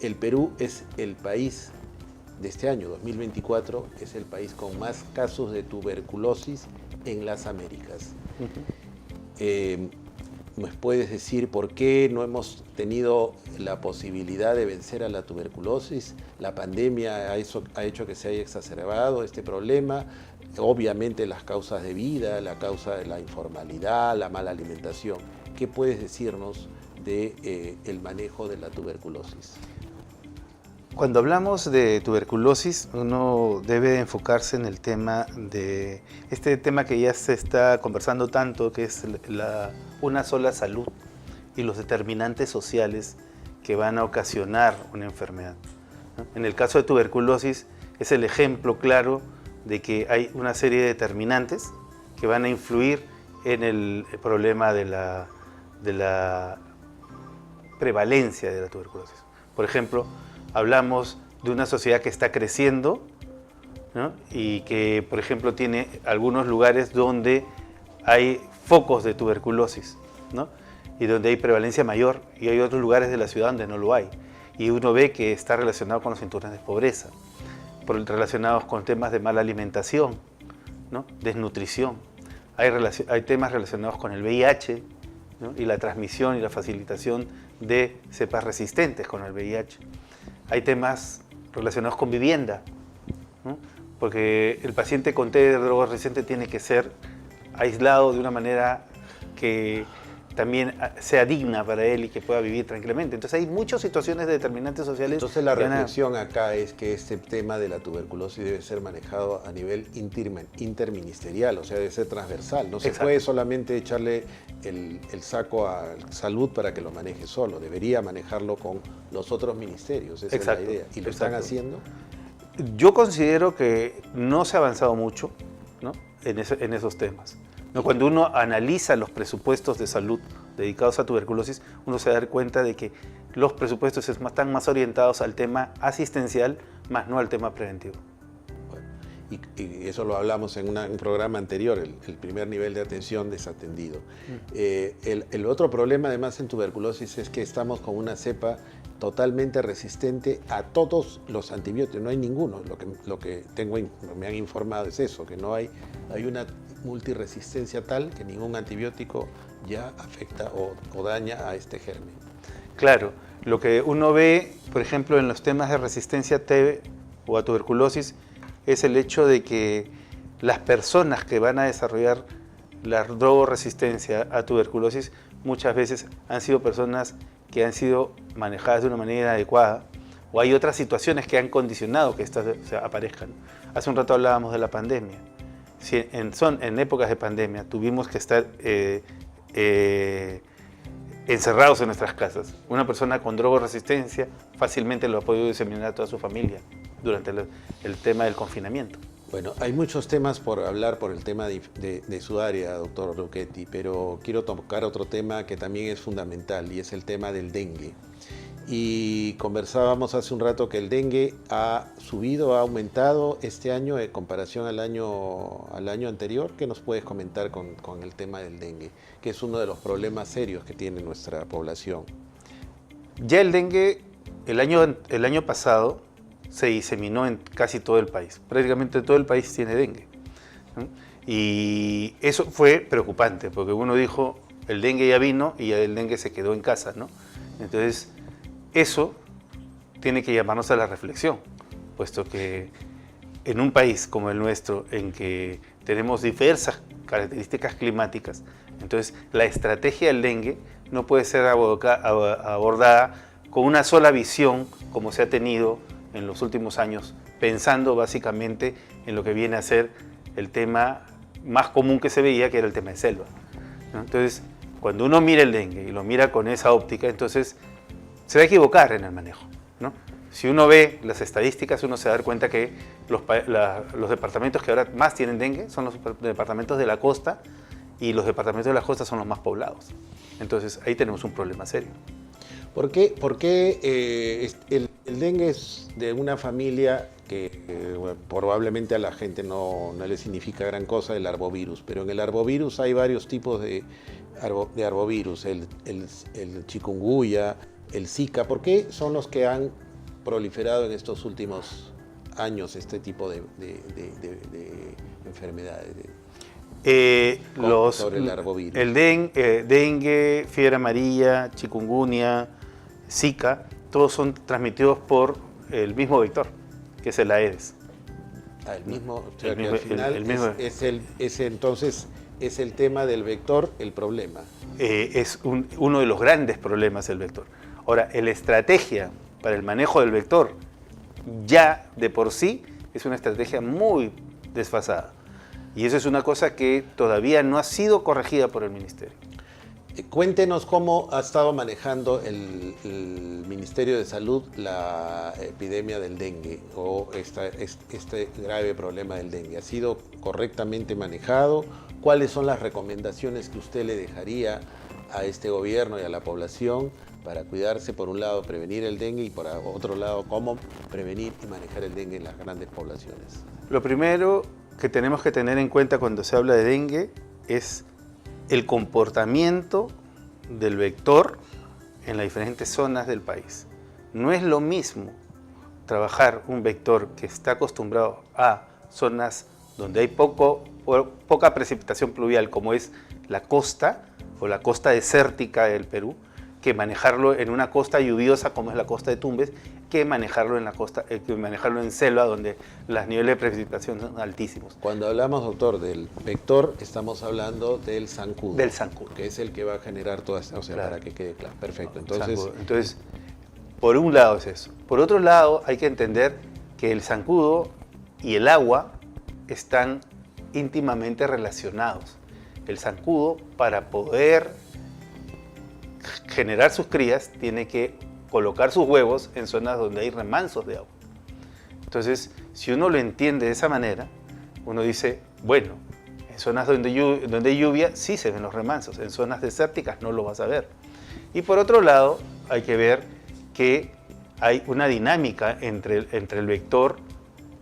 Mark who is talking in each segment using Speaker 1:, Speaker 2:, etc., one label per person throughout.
Speaker 1: el Perú es el país de este año, 2024, es el país con más casos de tuberculosis en las Américas. ¿Nos puedes decir por qué no hemos tenido la posibilidad de vencer a la tuberculosis? La pandemia ha hecho que se haya exacerbado este problema. Obviamente las causas de vida, la causa de la informalidad, la mala alimentación. ¿Qué puedes decirnos de el manejo de la tuberculosis?
Speaker 2: Cuando hablamos de tuberculosis, uno debe enfocarse en el tema de este tema que ya se está conversando tanto, que es una sola salud y los determinantes sociales que van a ocasionar una enfermedad, ¿no? En el caso de tuberculosis es el ejemplo claro de que hay una serie de determinantes que van a influir en el problema de la prevalencia de la tuberculosis. Por ejemplo, hablamos de una sociedad que está creciendo, ¿no? Y que, por ejemplo, tiene algunos lugares donde hay focos de tuberculosis, ¿no? Y donde hay prevalencia mayor, y hay otros lugares de la ciudad donde no lo hay. Y uno ve que está relacionado con los cinturones de pobreza, relacionados con temas de mala alimentación, ¿no? Desnutrición. Hay temas relacionados con el VIH, ¿no? Y la transmisión y la facilitación de cepas resistentes con el VIH. Hay temas relacionados con vivienda, ¿no? Porque el paciente con TB de droga resistente tiene que ser aislado de una manera que también sea digna para él y que pueda vivir tranquilamente. Entonces hay muchas situaciones de determinantes sociales.
Speaker 1: Entonces la reflexión acá es que este tema de la tuberculosis debe ser manejado a nivel interministerial, o sea, debe ser transversal. No se puede solamente echarle el saco a salud para que lo maneje solo, debería manejarlo con los otros ministerios, esa es la idea. ¿Y lo están haciendo?
Speaker 2: Yo considero que no se ha avanzado mucho, ¿no? en esos temas. ¿No? Cuando uno analiza los presupuestos de salud dedicados a tuberculosis, uno se da cuenta de que los presupuestos están más orientados al tema asistencial, más no al tema preventivo.
Speaker 1: Bueno, y eso lo hablamos en un programa anterior, el primer nivel de atención desatendido. El otro problema además en tuberculosis es que estamos con una cepa totalmente resistente a todos los antibióticos, no hay ninguno. Lo que me han informado es eso, que no hay una multiresistencia tal que ningún antibiótico ya afecta o daña a este germen.
Speaker 2: Claro, lo que uno ve, por ejemplo, en los temas de resistencia a TB o a tuberculosis es el hecho de que las personas que van a desarrollar la drogoresistencia a tuberculosis muchas veces han sido personas que han sido manejadas de una manera inadecuada, o hay otras situaciones que han condicionado que estas aparezcan. Hace un rato hablábamos de la pandemia. Si en épocas de pandemia tuvimos que estar encerrados en nuestras casas, una persona con drogoresistencia fácilmente lo ha podido diseminar a toda su familia durante el tema del confinamiento.
Speaker 1: Bueno, hay muchos temas por hablar por el tema de su área, doctor Luchetti, pero quiero tocar otro tema que también es fundamental y es el tema del dengue. Y conversábamos hace un rato que el dengue ha subido, ha aumentado este año en comparación al año anterior. ¿Qué nos puedes comentar con el tema del dengue, que es uno de los problemas serios que tiene nuestra población?
Speaker 2: Ya el dengue, el año pasado, se diseminó en casi todo el país. Prácticamente todo el país tiene dengue, ¿no? Y eso fue preocupante, porque uno dijo, el dengue ya vino y el dengue se quedó en casa, ¿no? Entonces, eso tiene que llamarnos a la reflexión, puesto que en un país como el nuestro, en que tenemos diversas características climáticas, entonces la estrategia del dengue no puede ser abordada con una sola visión como se ha tenido en los últimos años, pensando básicamente en lo que viene a ser el tema más común que se veía, que era el tema de selva, ¿no? Entonces, cuando uno mira el dengue y lo mira con esa óptica, entonces se va a equivocar en el manejo, ¿no? Si uno ve las estadísticas, uno se da cuenta que los departamentos que ahora más tienen dengue son los departamentos de la costa, y los departamentos de la costa son los más poblados. Entonces, ahí tenemos un problema serio.
Speaker 1: ¿Por qué el dengue es de una familia que bueno, probablemente a la gente no le significa gran cosa, el arbovirus? Pero en el arbovirus hay varios tipos de arbovirus, el chikungunya, el Zika. ¿Por qué son los que han proliferado en estos últimos años este tipo de enfermedades? Sobre el arbovirus.
Speaker 2: El dengue, fiebre amarilla, chikungunya, Zika, todos son transmitidos por el mismo vector, que es el Aedes.
Speaker 1: El mismo, o sea, que al final entonces es el tema del vector el problema.
Speaker 2: Es uno de los grandes problemas el vector. Ahora, la estrategia para el manejo del vector ya de por sí es una estrategia muy desfasada. Y eso es una cosa que todavía no ha sido corregida por el Ministerio.
Speaker 1: Cuéntenos cómo ha estado manejando el Ministerio de Salud la epidemia del dengue o este grave problema del dengue. ¿Ha sido correctamente manejado? ¿Cuáles son las recomendaciones que usted le dejaría a este gobierno y a la población para cuidarse, por un lado, prevenir el dengue y por otro lado, cómo prevenir y manejar el dengue en las grandes poblaciones?
Speaker 2: Lo primero que tenemos que tener en cuenta cuando se habla de dengue es el comportamiento del vector en las diferentes zonas del país. No es lo mismo trabajar un vector que está acostumbrado a zonas donde hay poca precipitación pluvial, como es la costa o la costa desértica del Perú, que manejarlo en una costa lluviosa como es la costa de Tumbes, que manejarlo en selva donde los niveles de precipitación son altísimos.
Speaker 1: Cuando hablamos, doctor, del vector, estamos hablando del zancudo.
Speaker 2: Del zancudo.
Speaker 1: Que es el que va a generar toda esta, o sea,
Speaker 2: claro,
Speaker 1: para que quede claro. Perfecto.
Speaker 2: Entonces, por un lado es eso. Por otro lado, hay que entender que el zancudo y el agua están íntimamente relacionados. El zancudo, para poder generar sus crías, tiene que colocar sus huevos en zonas donde hay remansos de agua. Entonces, si uno lo entiende de esa manera, uno dice, bueno, en zonas donde hay lluvia sí se ven los remansos, en zonas desérticas no lo vas a ver. Y por otro lado, hay que ver que hay una dinámica entre el vector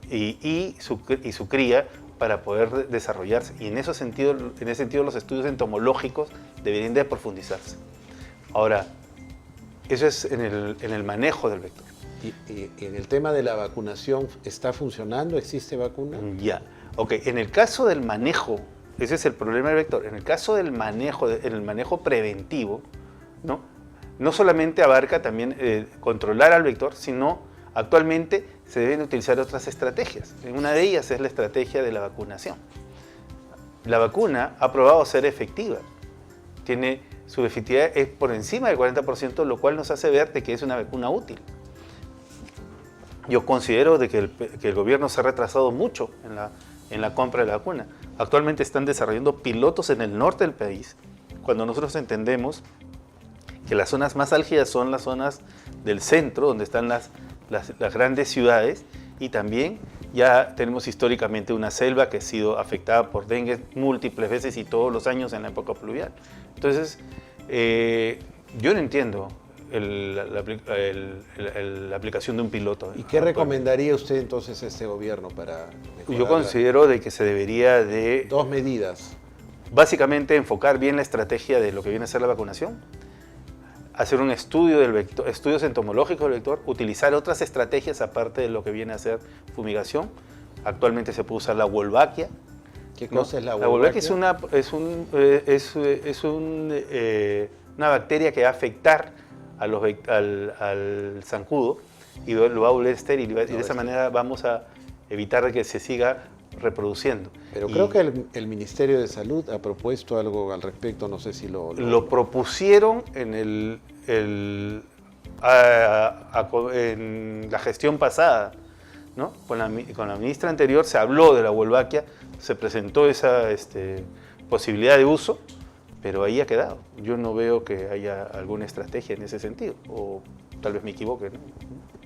Speaker 2: y su cría para poder desarrollarse. Y en ese sentido los estudios entomológicos deberían de profundizarse. Ahora, eso es en el manejo del vector.
Speaker 1: ¿Y en el tema de la vacunación está funcionando? ¿Existe vacuna?
Speaker 2: Ya. Ok, en el caso del manejo, ese es el problema del vector. En el caso del manejo, en el manejo preventivo, no solamente abarca también controlar al vector, sino actualmente se deben utilizar otras estrategias. Una de ellas es la estrategia de la vacunación. La vacuna ha probado ser efectiva. Su efectividad es por encima del 40%, lo cual nos hace ver de que es una vacuna útil. Yo considero de que el gobierno se ha retrasado mucho en la compra de la vacuna. Actualmente están desarrollando pilotos en el norte del país, cuando nosotros entendemos que las zonas más álgidas son las zonas del centro, donde están las grandes ciudades, y también ya tenemos históricamente una selva que ha sido afectada por dengue múltiples veces y todos los años en la época pluvial. Entonces, yo no entiendo la aplicación de un piloto.
Speaker 1: ¿Y qué recomendaría usted entonces a este gobierno para mejorar?
Speaker 2: Yo considero de que se debería de...
Speaker 1: Dos medidas.
Speaker 2: Básicamente enfocar bien la estrategia de lo que viene a ser la vacunación, hacer un estudio del vector, estudios entomológicos del vector, utilizar otras estrategias aparte de lo que viene a ser fumigación. Actualmente se puede usar la Wolbachia.
Speaker 1: ¿Qué cosa es la
Speaker 2: Wolbachia? La Wolbachia es una bacteria que va a afectar al zancudo y lo va a volver estéril, y de esa manera vamos a evitar que se siga reproduciendo.
Speaker 1: Pero creo que el Ministerio de Salud ha propuesto algo al respecto, no sé si
Speaker 2: lo propusieron en la gestión pasada, ¿no? Con la ministra anterior se habló de la Wolbachia, se presentó esa posibilidad de uso, pero ahí ha quedado. Yo no veo que haya alguna estrategia en ese sentido, o tal vez me equivoque, ¿no?